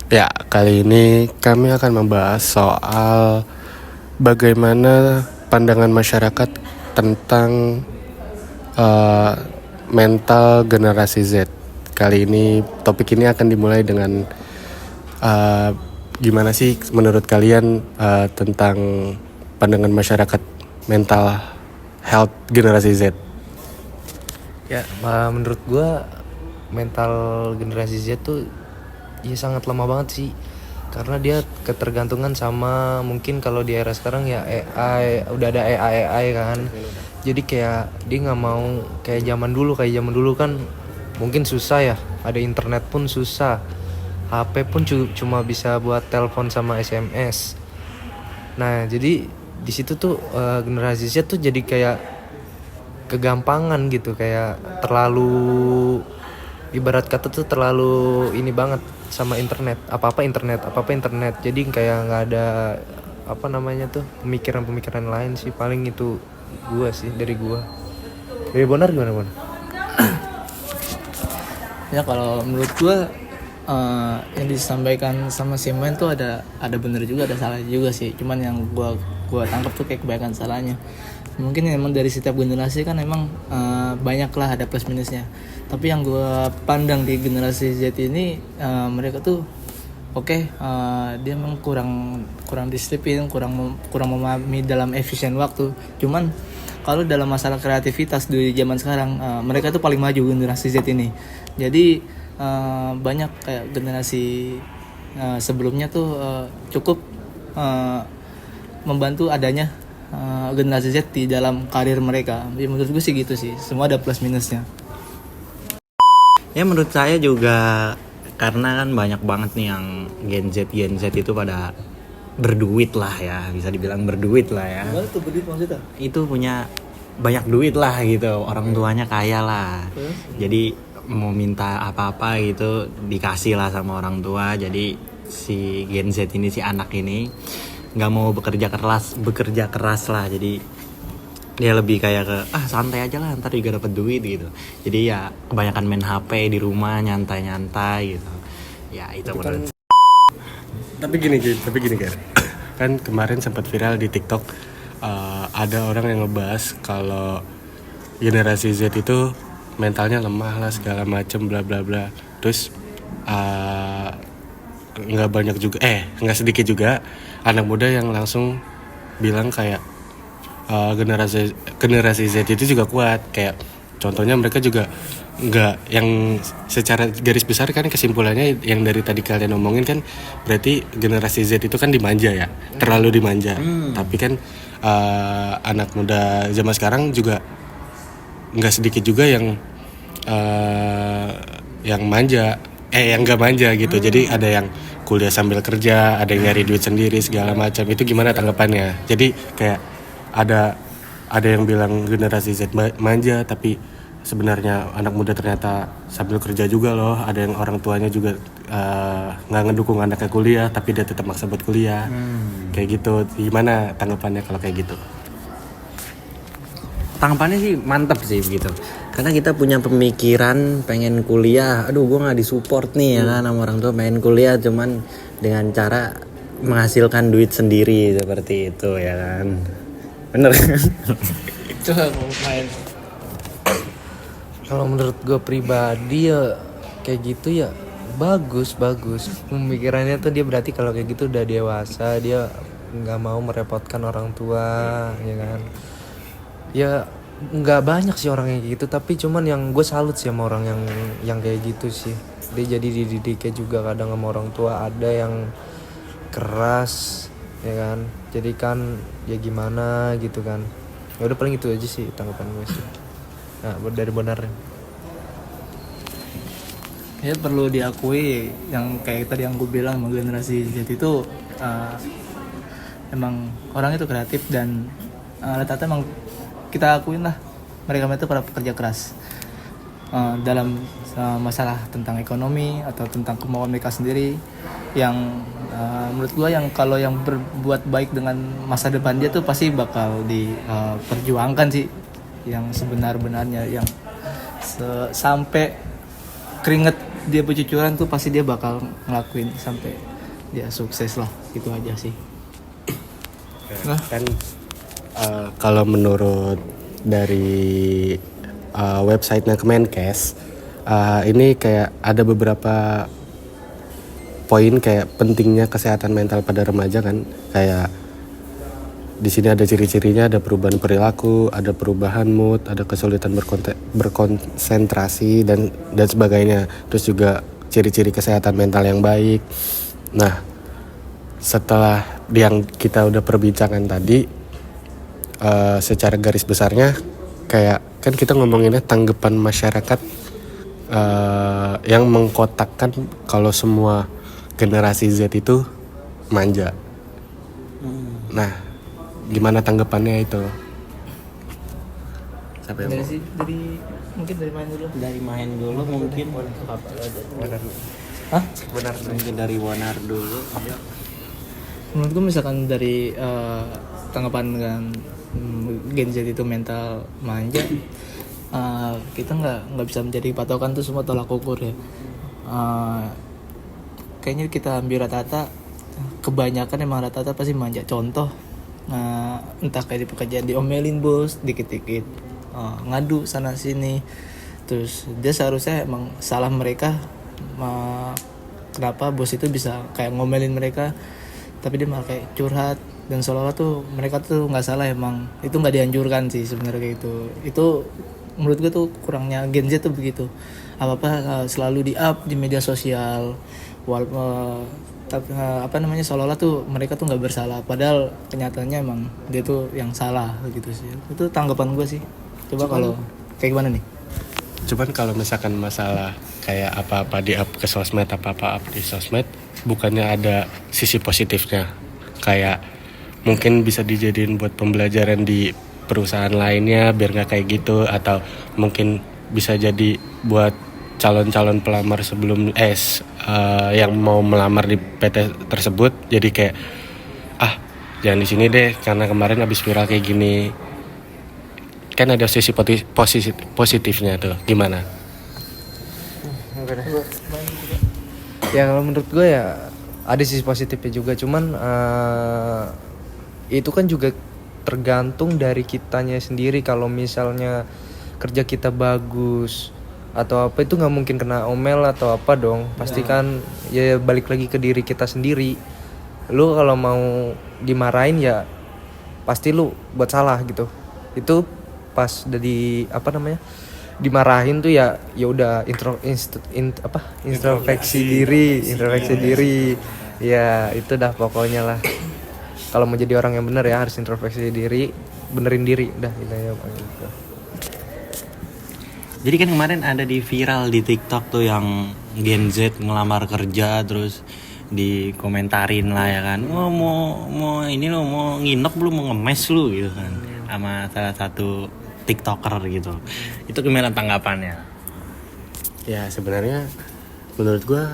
Ya, kali ini kami akan membahas soal bagaimana pandangan masyarakat tentang eh, mental generasi Z. Kali ini topik ini akan dimulai dengan eh, gimana sih menurut kalian tentang pandangan masyarakat mental health generasi Z? Ya, menurut gue mental generasi Z tuh ya sangat lemah banget sih. Karena dia ketergantungan sama mungkin kalau di era sekarang ya AI, udah ada AI kan. Jadi kayak dia nggak mau kayak zaman dulu kan mungkin susah ya, ada internet pun susah, HP pun cuma bisa buat telepon sama SMS. Nah jadi di situ tuh generasi Z tuh jadi kayak kegampangan gitu, kayak terlalu ibarat kata tuh terlalu ini banget sama internet, apa-apa internet, jadi kayak nggak ada apa namanya tuh pemikiran lain sih. Paling itu gua sih, dari Bonar gimana Bonar? Ya kalau menurut gua yang disampaikan sama si Men tuh ada bener juga, ada salah juga sih. Cuman yang gua tangkap tuh kayak kebanyakan salahnya. Mungkin emang dari setiap generasi kan emang banyak lah ada plus minusnya. Tapi yang gua pandang di generasi Z ini mereka tuh dia emang kurang disiplin, kurang memahami dalam efisien waktu. Cuman kalau dalam masalah kreativitas di zaman sekarang mereka tuh paling maju generasi Z ini. Jadi banyak kayak generasi sebelumnya tuh cukup membantu adanya generasi Z di dalam karir mereka. Ya, menurut gue sih gitu sih. Semua ada plus minusnya. Ya menurut saya juga karena kan banyak banget nih yang Gen Z itu pada berduit lah ya, bisa dibilang berduit lah ya. Gimana tuh berduit maksudnya? Itu punya banyak duit lah gitu, orang tuanya kaya lah. Jadi mau minta apa-apa gitu dikasih lah sama orang tua. Jadi si Gen Z ini, si anak ini nggak mau bekerja keras lah. Jadi dia lebih kayak ke santai aja lah, ntar juga dapet duit gitu. Jadi ya kebanyakan main HP di rumah, nyantai gitu. Ya itu menurut. Tapi gini kan, kan kemarin sempat viral di TikTok, ada orang yang ngebahas kalau generasi Z itu mentalnya lemah lah segala macem bla bla bla. Terus nggak sedikit juga anak muda yang langsung bilang kayak generasi Z itu juga kuat. Kayak contohnya mereka juga nggak, yang secara garis besar kan kesimpulannya yang dari tadi kalian omongin kan berarti generasi Z itu kan dimanja ya, terlalu dimanja. Tapi kan anak muda zaman sekarang juga nggak sedikit juga yang manja, yang nggak manja gitu. Jadi ada yang kuliah sambil kerja, ada yang nyari duit sendiri segala macam. Itu gimana tanggapannya? Jadi kayak ada yang bilang generasi Z manja, tapi sebenarnya anak muda ternyata sambil kerja juga loh. Ada yang orang tuanya juga nggak ngedukung anaknya kuliah, tapi dia tetap maksa buat kuliah. Kayak gitu. Gimana tanggapannya kalau kayak gitu? Tanggapannya sih mantep sih gitu. Karena kita punya pemikiran pengen kuliah, gue nggak disupport nih ya kan sama orang tua, pengen kuliah cuman dengan cara menghasilkan duit sendiri seperti itu ya kan. Bener kan? Itu main. Kalau menurut gue pribadi ya kayak gitu ya bagus pemikirannya tuh. Dia berarti kalau kayak gitu udah dewasa, dia nggak mau merepotkan orang tua ya kan. Ya nggak banyak sih orang yang kayak gitu, tapi cuman yang gue salut sih sama orang yang kayak gitu sih. Dia jadi dididiknya juga kadang sama orang tua, ada yang keras ya kan, jadi kan ya gimana gitu kan. Ya udah paling itu aja sih tanggapan gue sih. Nah dari Bonar Ya perlu diakui yang kayak tadi yang gue bilang, generasi Z itu emang orang itu kreatif dan rata-rata emang kita akuin lah mereka itu para pekerja keras dalam masalah tentang ekonomi atau tentang kemauan mereka sendiri. Yang menurut gue yang kalau yang berbuat baik dengan masa depan dia tuh pasti bakal diperjuangkan sih, yang sebenar-benarnya, yang sampai keringet dia bercucuran tuh pasti dia bakal ngelakuin sampai dia sukses lah, gitu aja sih. Nah. Kan kalau menurut dari websitenya Kemenkes, ini kayak ada beberapa poin kayak pentingnya kesehatan mental pada remaja kan, kayak di sini ada ciri-cirinya, ada perubahan perilaku, ada perubahan mood, ada kesulitan berkonsentrasi dan sebagainya. Terus juga ciri-ciri kesehatan mental yang baik. Nah, setelah yang kita udah perbincangkan tadi, secara garis besarnya kayak kan kita ngomonginnya tanggapan masyarakat yang mengkotakkan kalau semua generasi Z itu manja. Nah, gimana tanggapannya itu? Siapa yang mau? Mungkin dari main dulu. Dari main dulu mungkin. Hah? Mungkin dari Wonar dulu. Menurut gue misalkan dari tanggapan dengan Gen Z itu mental manja, kita nggak bisa menjadi patokan tuh semua tolak ukur ya. Kayaknya kita ambil rata-rata, kebanyakan emang rata-rata pasti manja. Contoh, entah kayak di pekerjaan diomelin bos dikit-dikit, ngadu sana sini, terus dia seharusnya emang salah mereka, kenapa bos itu bisa kayak ngomelin mereka, tapi dia malah kayak curhat dan seolah-olah tuh mereka tuh nggak salah. Emang itu nggak dianjurkan sih sebenarnya kayak gitu. Itu menurut gue tuh kurangnya Gen Z tuh begitu, apa selalu di up di media sosial, seolah-olah tuh mereka tuh nggak bersalah, padahal kenyataannya emang dia tuh yang salah gitu sih. Itu tanggapan gue sih. Coba kalau kayak gimana nih? Cuman kalau misalkan masalah kayak apa-apa di up ke sosmed, apa-apa up di sosmed, bukannya ada sisi positifnya. Kayak mungkin bisa dijadiin buat pembelajaran di perusahaan lainnya biar nggak kayak gitu, atau mungkin bisa jadi buat calon-calon pelamar sebelum yang mau melamar di PT tersebut, jadi kayak jangan di sini deh karena kemarin habis viral kayak gini. Kan ada sisi positifnya tuh, gimana? Ya kalau menurut gue ya ada sisi positifnya juga, cuman itu kan juga tergantung dari kitanya sendiri. Kalau misalnya kerja kita bagus atau apa, itu nggak mungkin kena omel atau apa dong. Pasti kan ya balik lagi ke diri kita sendiri. Lu kalau mau dimarahin ya pasti lu buat salah gitu. Itu pas udah dimarahin tuh ya udah introspeksi diri. Ya itu dah pokoknya lah. Kalau mau jadi orang yang benar ya harus introspeksi diri, benerin diri, udah gitu. Jadi kan kemarin ada di viral di TikTok tuh yang Gen Z ngelamar kerja, terus dikomentarin lah ya kan, mau ini lo mau nginep belum, mau ngemes lu gitu kan, sama salah satu TikToker gitu. Itu gimana tanggapannya? Ya sebenarnya menurut gue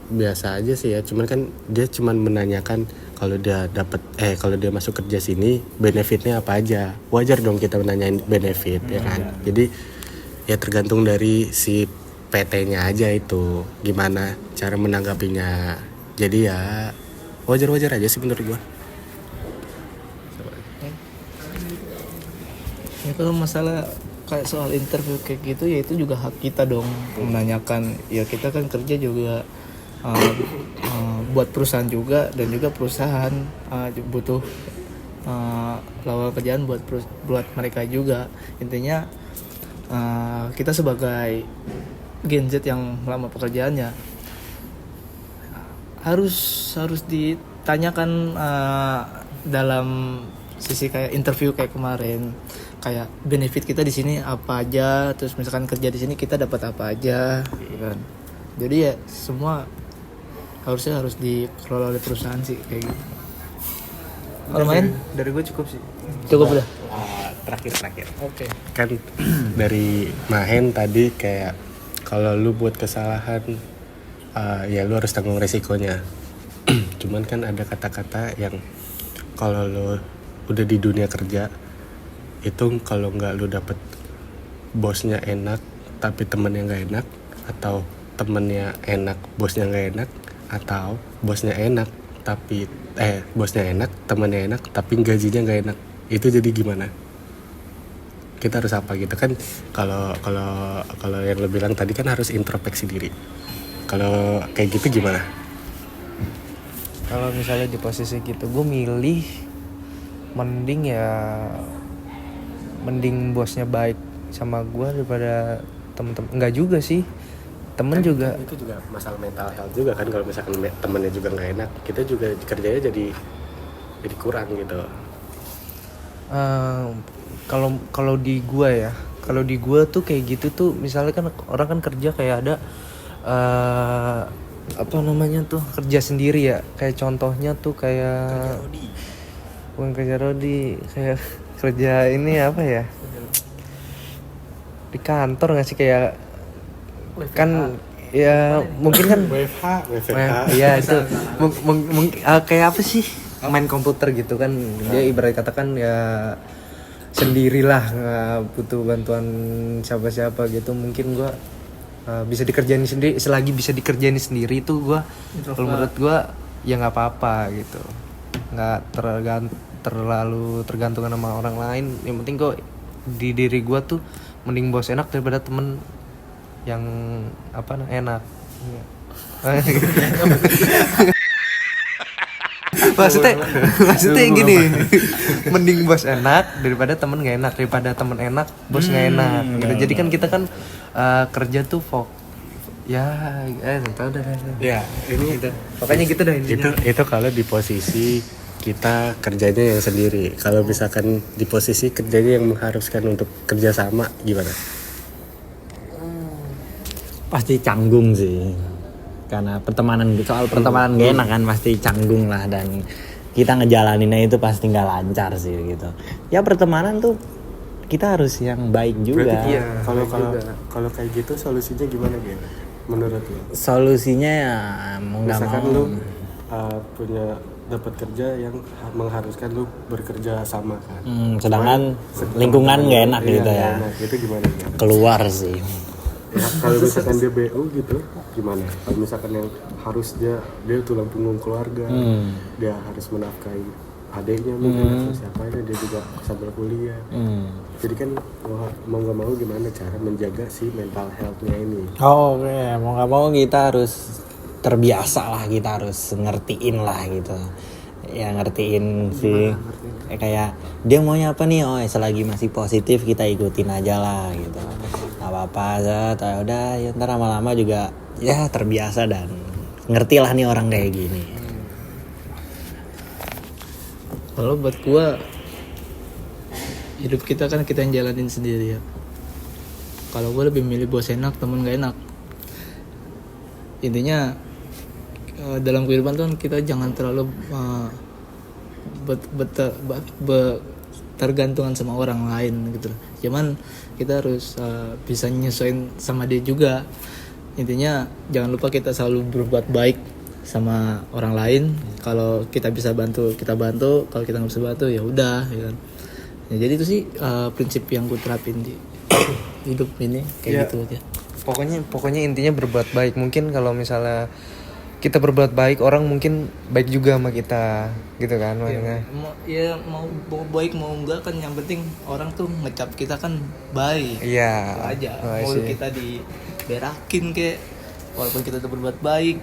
biasa aja sih ya. Cuman kan dia cuman menanyakan kalau dia masuk kerja sini benefitnya apa aja. Wajar dong kita menanyain benefit ya kan. Jadi ya tergantung dari si PT-nya aja itu gimana cara menanggapinya. Jadi ya wajar-wajar aja sih menurut gue. Ya kalau masalah kayak soal interview kayak gitu, ya itu juga hak kita dong menanyakan. Ya kita kan kerja juga buat perusahaan juga, dan juga perusahaan butuh lowongan kerjaan buat mereka juga. Intinya kita sebagai Gen Z yang melamar pekerjaannya harus ditanyakan dalam sisi kayak interview kayak kemarin, kayak benefit kita di sini apa aja, terus misalkan kerja di sini kita dapat apa aja gitu kan. Jadi ya semua harus dikelola oleh perusahaan sih kayak gitu. Kalau main Dari gue cukup sih. cukup udah. Terakhir. Oke. Kan dari Mahen tadi kayak kalau lu buat kesalahan ya lu harus tanggung resikonya. Cuman kan ada kata-kata yang kalau lu udah di dunia kerja itu kalau nggak lu dapet bosnya enak tapi temennya nggak enak, atau temennya enak bosnya nggak enak, atau bosnya enak tapi bosnya enak temennya enak tapi gajinya nggak enak, itu jadi gimana? Kita harus apa gitu kan? Kalau yang lo bilang tadi kan harus introspeksi diri. Kalau kayak gitu gimana? Kalau misalnya di posisi gitu gue milih mending bosnya baik sama gue daripada temen-temen. Enggak juga sih, temen Kan juga itu juga masalah mental health juga kan. Kalau misalkan temennya juga nggak enak, kita juga kerjanya jadi kurang gitu. Kalau di gua ya, kalau di gua tuh kayak gitu tuh, misalnya kan orang kan kerja kayak ada apa namanya tuh, kerja sendiri ya, kayak contohnya tuh kayak bukan kerja rodi, kayak kerja ini apa ya, di kantor nggak sih, kayak kan ya mungkin kan WFH. iya itu kayak apa sih, main komputer gitu kan, dia ibarat katakan ya sendirilah, nggak butuh bantuan siapa-siapa gitu. Mungkin gue bisa dikerjain sendiri, selagi bisa dikerjain sendiri itu gue, kalau menurut gue ya nggak apa-apa gitu, nggak terlalu tergantungan sama orang lain. Yang penting kok di diri gue tuh mending bos enak daripada temen yang apa enak. maksudnya gini, mending bos enak daripada temen nggak enak, daripada temen enak bos nggak enak gitu. Jadi kan kita kan kerja tuh tahu dah. Ya, ini Pokoknya gitu dah intinya. itu kalau di posisi kita kerjanya yang sendiri. Kalau misalkan di posisi kerjanya yang mengharuskan untuk kerjasama, gimana? Pasti canggung sih, karena pertemanan gak enak kan, pasti canggung lah, dan kita ngejalaninnya itu pasti nggak lancar sih gitu. Ya pertemanan tuh kita harus yang baik juga. Berarti kalau kayak gitu solusinya gimana gitu menurut lo? Solusinya ya mau nggak Misalkan mau. lu punya dapat kerja yang mengharuskan lu bekerja sama kan. Sedangkan lingkungan nggak enak gitu ya. Enak. Itu gimana? Keluar sih. Ya, kalau misalkan dia BU gitu gimana? Kalau misalkan yang harus dia tulang punggung keluarga, dia harus menafkahi adiknya mungkin atau siapanya, dia juga sambil kuliah. Jadi kan mau nggak mau gimana cara menjaga si mental health-nya ini? Oh oke, mau nggak mau kita harus terbiasa lah, kita harus ngertiin lah gitu. Ya ngertiin sih. Kayak dia maunya apa nih? Oh selagi masih positif kita ikutin aja lah gitu. Gak apa-apa aja, udah ya ntar lama-lama juga ya terbiasa dan ngerti lah nih orang kayak gini. Kalau buat gua, hidup kita kan kita yang jalanin sendiri ya. Kalau gua lebih milih bos enak, temen gak enak. Intinya dalam kehidupan tuh kita jangan terlalu tergantungan sama orang lain gitu. Cuman kita harus bisa nyesuaiin sama dia juga. Intinya jangan lupa kita selalu berbuat baik sama orang lain. Kalau kita bisa bantu kita bantu, kalau kita nggak bisa bantu ya udah ya kan. Ya, jadi itu sih prinsip yang gue terapin di hidup ini kayak gitu aja. Pokoknya intinya berbuat baik. Mungkin kalau misalnya kita berbuat baik, orang mungkin baik juga sama kita gitu kan maksudnya. Mau baik mau enggak kan, yang penting orang tuh ngecap kita kan baik. Iya. Itu aja. Mau kita diberakin kayak, walaupun kita udah berbuat baik,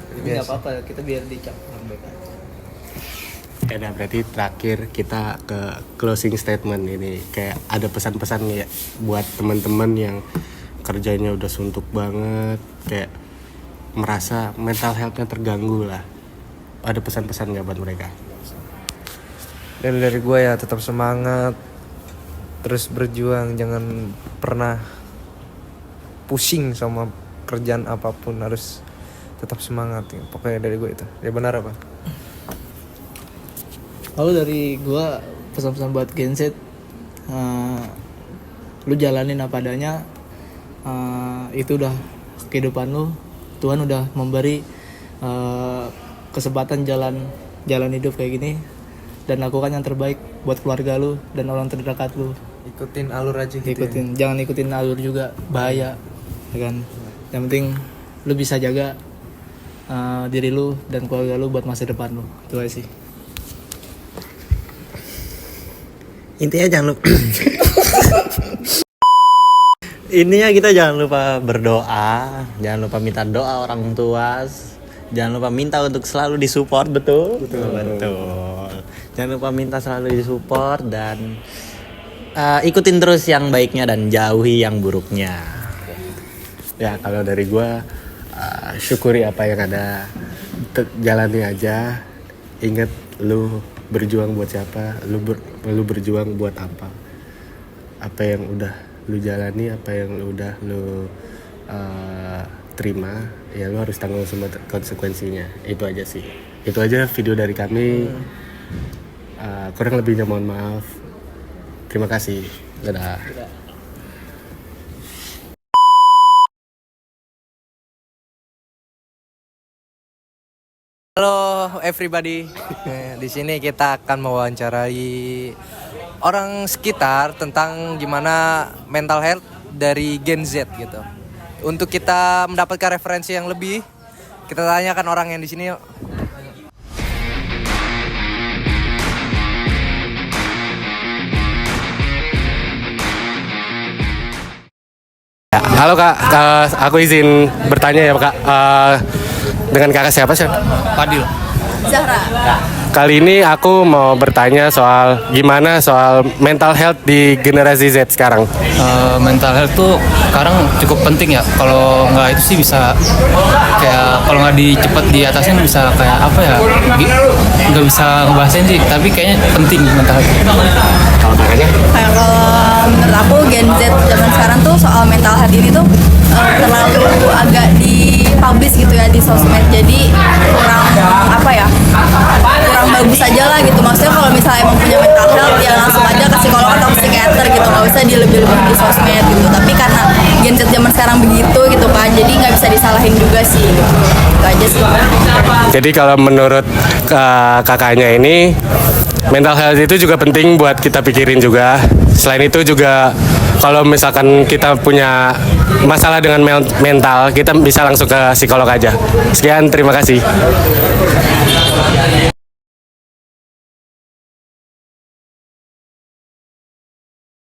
tapi nggak apa-apa, kita biar dicap orang baik aja. Nah berarti terakhir kita ke closing statement ini, kayak ada pesan-pesan ya buat teman-teman yang kerjanya udah suntuk banget, kayak merasa mental health-nya terganggu lah. Ada pesan-pesan nggak buat mereka? Dari gue ya, tetap semangat, terus berjuang, jangan pernah pusing sama kerjaan apapun, harus tetap semangat ya. Pokoknya dari gue itu. Ya benar apa? Lalu dari gue pesan-pesan buat Gen Z, lu jalanin apa adanya, itu udah kehidupan lu. Tuhan udah memberi kesempatan jalan hidup kayak gini, dan lakukan yang terbaik buat keluarga lu dan orang terdekat lu. Ikutin alur aja gitu. Jangan ikutin alur juga, bahaya. ya kan. Yang penting lu bisa jaga diri lu dan keluarga lu buat masa depan lu. Itu aja sih. Intinya jangan lupa intinya kita jangan lupa berdoa, jangan lupa minta doa orang tua, jangan lupa minta untuk selalu disupport. Betul. Jangan lupa minta selalu disupport dan ikutin terus yang baiknya dan jauhi yang buruknya. Ya kalau dari gue syukuri apa yang ada, jalani aja. Ingat lu berjuang buat siapa, lu berjuang buat apa yang udah lu jalani, apa yang udah lu terima, ya lu harus tanggung semua konsekuensinya. Itu aja sih, itu aja video dari kami. Kurang lebihnya mohon maaf. Terima kasih, dadah. Halo everybody, di sini kita akan mewawancarai orang sekitar tentang gimana mental health dari Gen Z gitu. Untuk kita mendapatkan referensi yang lebih, kita tanyakan orang yang di sini. Yuk. Halo kak, aku izin bertanya ya kak. Dengan kakak siapa sih? Fadil. Zahra. Kali ini aku mau bertanya soal gimana soal mental health di generasi Z sekarang. Mental health tuh sekarang cukup penting ya. Kalau nggak itu sih bisa kayak kalau nggak cepet diatasin bisa kayak apa ya? Nggak bisa ngebahasin sih. Tapi kayaknya penting mental health. Kalau kakaknya? Kayak kalau menurut aku Gen Z zaman sekarang tuh soal mental health ini tuh terlalu agak di-publish gitu ya di sosmed. Jadi kurang apa ya? Kurang bagus aja lah gitu. Maksudnya kalau misalnya emang punya mental health ya langsung aja ke psikolog atau psikiater gitu. Nggak usah dilebih-lebihin di sosmed gitu. Tapi karena Gen Z zaman sekarang begitu gitu kan, jadi nggak bisa disalahin juga sih. Itu aja sih. Jadi kalau menurut kakaknya ini mental health itu juga penting buat kita pikirin juga. Selain itu juga kalau misalkan kita punya masalah dengan mental, kita bisa langsung ke psikolog aja. Sekian, terima kasih.